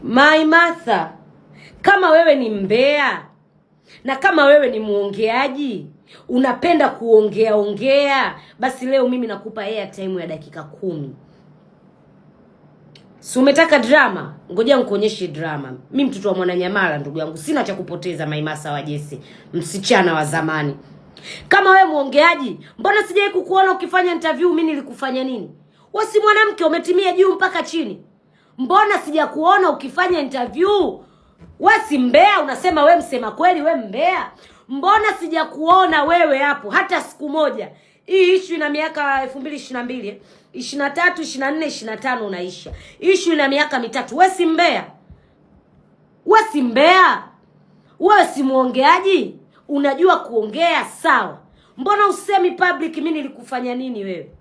Martha, kama wewe ni mbea na kama wewe ni muongeaji, unapenda kuongea, basi leo mimi nakupa airtime ya dakika 10. Si umetaka drama? Ngoja nikuonyeshe drama. Mimi mtoto wa Mwananyamala ndugu yangu, sina cha kupoteza. Martha wa Jesse, msichana wa zamani. Kama wewe muongeaji, mbona sijai kukuona ukifanya interview? Mimi nilikufanya nini? Wewe si mwanamke, umetimia juu mpaka chini. Mbona sijakuona ukifanya interview? Wewe si mbea, unasema wewe msema kweli, wewe mbea. Mbona sijakuona wewe hapo hata siku moja? Hii issue ina miaka 2022, 23, 24, 25 unaisha. Issue ina miaka 3. Wewe si mbea? Wewe si mbea? Wewe si muongeaji? Unajua kuongea sawa. Mbona usemi public mimi nilikufanya nini wewe?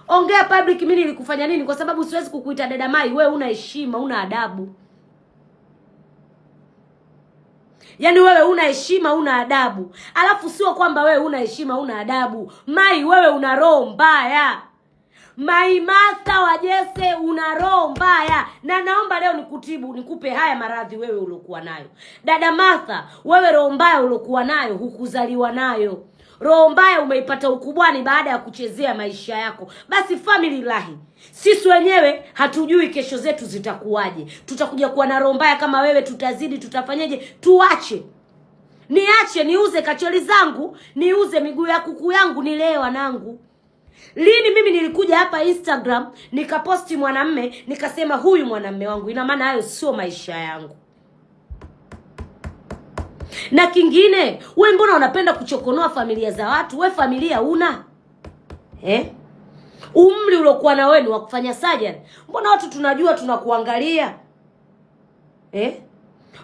Ongea public mimi nilikufanya nini, kwa sababu siwezi kukuita dada Mai. Wewe una heshima, una adabu. Yaani wewe una heshima, una adabu. Alafu sio kwamba wewe una heshima, una adabu. Wewe una roho mbaya. Martha wa Jesse, una roho mbaya. Na naomba leo nikutibu, nikupe haya maradhi wewe ulokuwa nayo. Dada Martha, wewe roho mbaya ulokuwa nayo hukuzaliwa nayo. Roho mbaya umeipata ukubwani baada ya kuchezea maisha yako. Basi family lahi, sisi wenyewe hatujui kesho zetu zitakuwaje. Tutakuja kuwa na roho mbaya kama wewe, tutazidi, tutafanyaje? Tuache. Niache niuze kacholi zangu, niuze miguu ya kuku yangu, nilee wanangu. Lini mimi nilikuja hapa Instagram nikaposti mwanamme nikasema huyu mwanamme wangu? Ina maana hayo sio maisha yangu. Na kingine, wewe mbona unapenda kuchokonoa familia za watu? Wewe familia una? Umri ulokuwa na wewe ni wa kufanya surgery. Mbona watu tunajua tunakuangalia?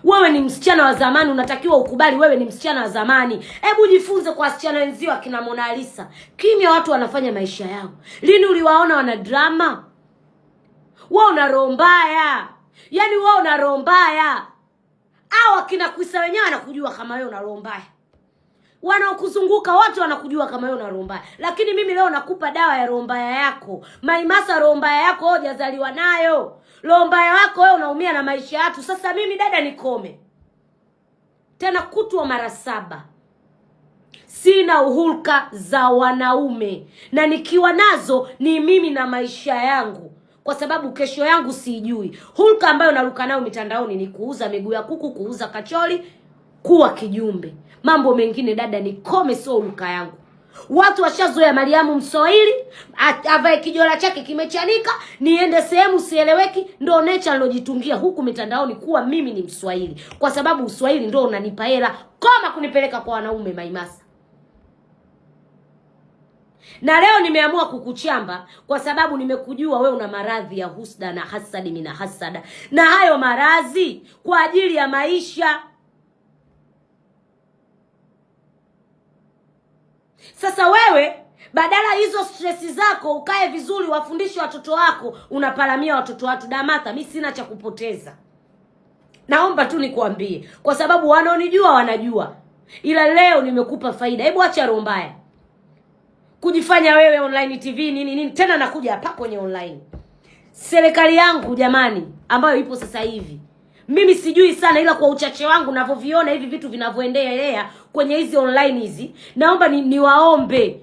Wewe ni msichana wa zamani, unatakiwa ukubali wewe ni msichana wa zamani. Hebu jifunze kwa wasichana wenzio akina Mona Lisa. Kimya, watu wanafanya maisha yao. Lini uliwaona wana drama? Wewe una roho mbaya. Yaani wewe una roho mbaya. Hao akina Kwisa wenyewe wanakujua kama wewe una roho mbaya. Wanaokuzunguka wote wanakujua kama wewe una roho mbaya. Lakini mimi leo nakupa dawa ya roho mbaya yako. Martha, roho mbaya yako wewe hujazaliwa nayo. Roho mbaya yako wewe unaumia na maisha yatu. Sasa mimi dada nikome. Tena kutwa mara 7. Sina uhulka za wanaume. Na nikiwa nazo ni mimi na maisha yangu. Kwa sababu kesho yangu sijui. Hulka ambayo naruka nayo mitandaoni ni kuuza miguu ya kuku, kuuza kacholi, kuwa kijumbe. Mambo mengine dada nikome, sio hulka yangu. Watu washazoea Mariamu Mswahili, avae kijola chake kimechanika, niende sehemu sieleweki, ndo nature nilojitungia huku mitandaoni kuwa mimi ni Mswahili. Kwa sababu Uswahili ndo unanipa hela, koma kunipeleka kwa wanaume Martha. Na leo nimeamua kukuchamba kwa sababu nimekujua wewe una maradhi ya husda na hasadi mina hasada. Na hayo maradhi kwa ajili ya maisha. Sasa wewe badala hizo stress zako ukae vizuri wafundishe watoto wako, unapalamia watoto watu. Martha, mimi sina cha kupoteza. Naomba tu nikwambie kwa sababu wanaonijua wanajua. Ila leo nimekupa faida. Hebu acha roho mbaya. Kujifanya wewe online TV nini tena, nakuja hapa kwenye online. Serikali yangu jamani ambayo ipo sasa hivi, mimi sijui sana, ila kwa uchache wangu ninavyoviona hivi vitu vinavyoendelea kwenye hizi online hizi, naomba niwaombe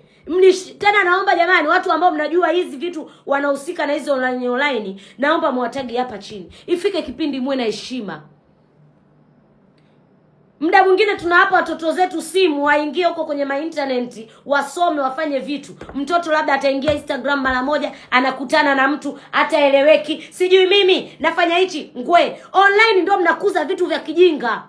tena, naomba jamani watu ambao mnajua hizi vitu wanahusika na hizo online, naomba muwatagi hapa chini. Ifike kipindi muwe na heshima. Muda mwingine tunawapa watoto zetu simu waingie huko kwenye internet, wasome, wafanye vitu. Mtoto labda ataingia Instagram mara moja, anakutana na mtu ataeleweki, sijui mimi nafanya hichi ngwe. Online ndio mnakuza vitu vya kijinga.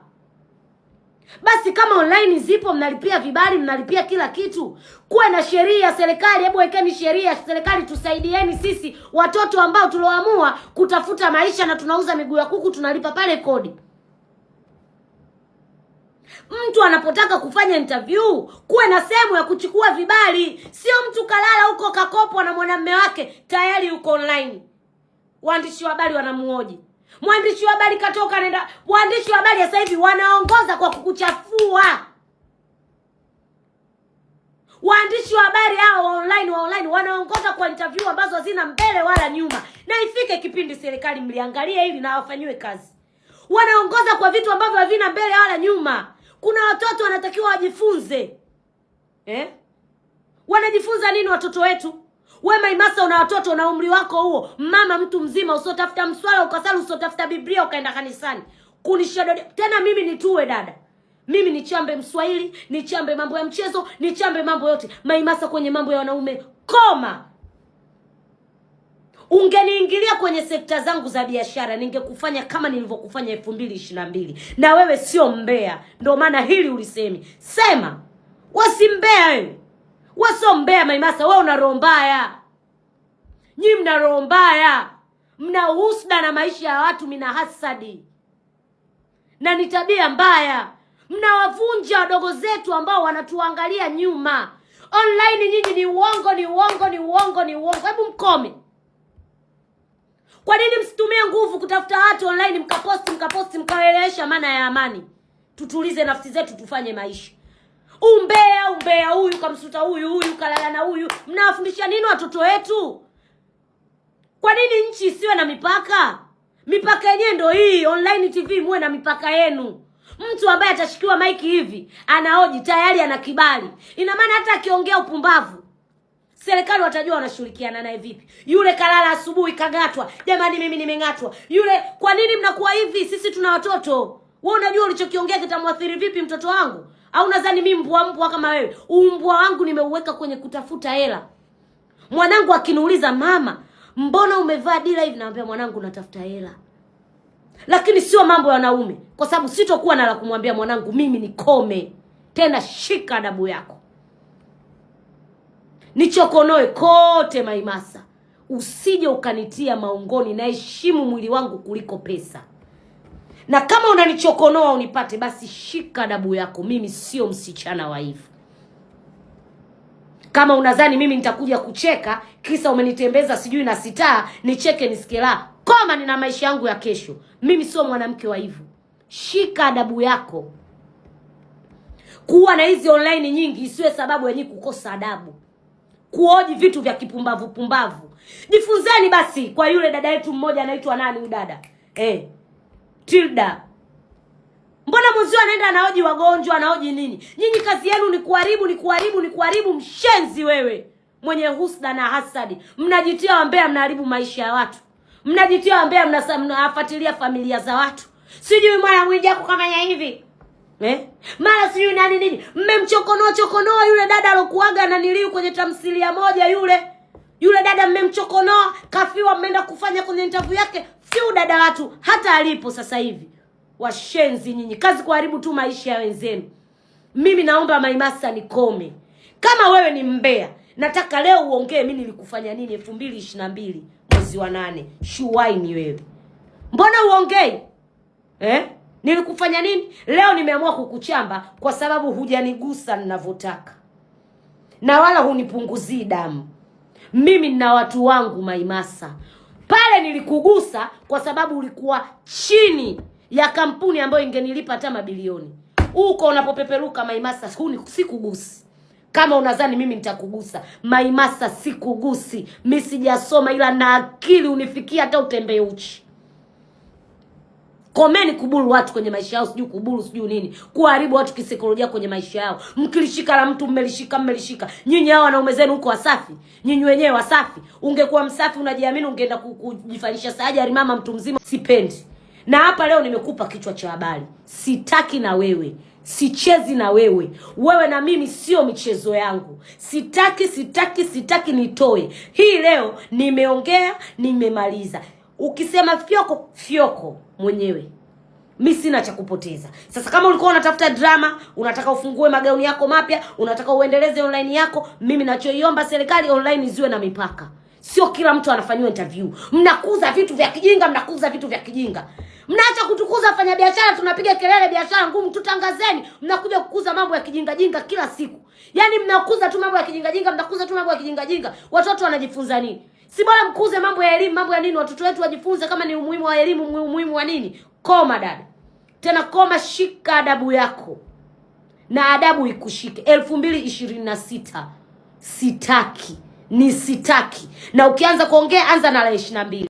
Basi kama online zipo, mnalipia vibali, mnalipia kila kitu, kuwe na sheria serikali. Hebu wekeni sheria serikali, tusaidieni sisi watoto ambao tuloamua kutafuta maisha na tunauza miguu ya kuku, tunalipa pale kodi. Mtu anapotaka kufanya interview kuwe na sehemu ya kuchukua vibali. Sio mtu kalala huko kakopwa na mwanamume wake tayari uko online. Waandishi wa habari wanamuoji. Mwandishi wa habari katoka nenda. Waandishi wa habari sasa hivi wanaongoza kwa kukuchafua. Waandishi wa habari hao wa online wanaongoza kwa interview ambazo hazina mbele wala nyuma. Na ifike kipindi serikali mliangalie hili na wafanywe kazi. Wanaongoza kwa vitu ambavyo havina mbele wala nyuma. Kuna watoto wanatakiwa wajifunze. Wanajifunza nini watoto wetu? Wewe Maimasa una watoto na umri wako huo, mama mtu mzima, usotafuta mswala ukasali, usotafuta Biblia ukaenda kanisani. Kunishodo tena mimi nitue dada. Mimi nichambe Mswahili, nichambe mambo ya mchezo, nichambe mambo yote. Maimasa kwenye mambo ya wanaume, koma. Ungeniingilia kwenye sekta zangu za biashara, ningekufanya kama nilivyokufanya 2022. Na wewe sio mbea. Ndio maana hili ulisemi. Sema, wasimbea wewe. Wasio mbea Maimasa, wewe una roho mbaya. Nyinyi mna roho mbaya. Mna husda na maisha ya watu, mna hasadi. Na ni tabia mbaya. Mnawavunja wadogo zetu ambao wanatuangalia nyuma. Online nyinyi ni uongo, ni uongo, ni uongo, ni uongo. Hebu mkome. Kwa nini msitumie nguvu kutafuta watu online mkaposti mkaelewesha maana ya amani? Tutulize nafsi zetu tufanye maisha. Umbea huyu kamsuta huyu kalala na huyu. Mnawafundisha nini watoto wetu? Kwa nini nchi isiwe na mipaka? Mipaka yenyewe ndio hii. Online TV muwe na mipaka yenu. Mtu ambaye atashikiwa maiki hivi anaoji tayari ana kibali. Ina maana hata akiongea upumbavu serikali watajua wanashirikiana naye vipi. Yule kalala asubuhi kagatwa. Jamani mimi nimengatwa. Yule kwa nini mnakuwa hivi? Sisi tuna watoto. Wewe unajua ulichokiongea kitamwathiri vipi mtoto wangu? Au nadhani mimi mbwa kama wewe? Umbwa wangu nimeuweka kwenye kutafuta hela. Mwanangu akiniuliza mama, mbona umevaa dila hivi? Naambia mwanangu natafuta hela. Lakini sio mambo ya wanaume, kwa sababu sitokuwa na la kumwambia mwanangu mimi nikome. Tena shika adabu yako. Nichokonoe kote Maimasa. Usije ukanitia maongoni, na heshimu mwili wangu kuliko pesa. Na kama unanichokonoa unipate, basi shika adabu yako. Mimi sio msichana wa hivyo. Kama unadhani mimi nitakuja kucheka kisa umenitembeza sijui na sitaa nicheke nisikela, koma, nina maisha yangu ya kesho. Mimi sio mwanamke wa hivyo. Shika adabu yako. Kuwa na hizi online nyingi isiwe sababu yenyewe kukosa adabu. Kuoji vitu vya kipumbavu. Jifunzeni basi kwa yule dada yetu mmoja anaitwa nani udada? Tilda. Mbona mzee anaenda anaoji wagonjwa, anaoji nini? Nyinyi kazi yenu ni kuharibu mshenzi wewe. Mwenye husda na hasadi. Mnajitia wambea mnaharibu maisha ya watu. Mnajitia wambea mnafuatilia familia za watu. Sijui mwana Mwijaku kafanya hivi. Mara sijui nini. Mmemchokonoa yule dada alokuaga na niliu kwenye tamthilia moja yule. Yule dada mmemchokonoa, kafiwa mmeenda kufanya kwenye interview yake. Fiu dada watu hata alipo sasa hivi. Washenzi nyinyi, kazi kuharibu tu maisha ya wenzenu. Mimi naomba Maimasa nikome. Kama wewe ni mbea, nataka leo uongee mimi nilikufanya nini 2022 mwezi wa 8. Shuwai ni wewe. Mbona uongei? Nilikufanya nini? Leo nimeamua kukuchamba kwa sababu hujanigusa ninavyotaka. Na wala hunipunguzii damu. Mimi nina watu wangu Maimasa. Pale nilikugusa kwa sababu ulikuwa chini ya kampuni ambayo ingenilipa hata mabilioni. Uko unapopeperuka Maimasa sikugusi. Kama unadhani mimi nitakugusa, Maimasa sikugusi. Mimi sijasoma ila na akili unifikia hata utembee uchi. Komeni kuburu watu kwenye maisha yao, sijui kuburu sijui nini. Kuharibu watu kisaikolojia kwenye maisha yao. Mkilishika la mtu mmelishika. Nyinyi hao wanaume zenu huko wasafi. Nyinyi wenyewe wasafi. Ungekuwa msafi unajiamini ungeenda kujifanyisha sajari mama mtu mzima. Sipendi. Na hapa leo nimekupa kichwa cha habari. Sitaki na wewe. Sichezi na wewe. Wewe na mimi sio michezo yangu. Sitaki nitoe. Hii leo nimeongea, nimemaliza. Ukisema fyoko mwenyewe. Mimi sina cha kupoteza. Sasa kama ulikuwa unatafuta drama, unataka ufungue magauni yako mapya, unataka uendeleze online yako, mimi nachoiomba serikali online ziwe na mipaka. Sio kila mtu anafanywa interview. Mnakuza vitu vya kijinga. Mnaacha kutukuza wafanya biashara, tunapiga kelele biashara ngumu, tutangazeni. Mnakuja kukuza mambo ya kijinga kila siku. Yaani mnakuza tu mambo ya kijinga. Watoto wanajifunza nini? Si bora mkuze mambo ya elimu, mambo ya nini, watoto wetu wajifunze kama ni umuhimu wa elimu, umuhimu wa nini? Koma dada. Tena koma, shika adabu yako. Na adabu ikushike. 2026 sitaki, ni sitaki. Na ukianza kuongea anza na la 22.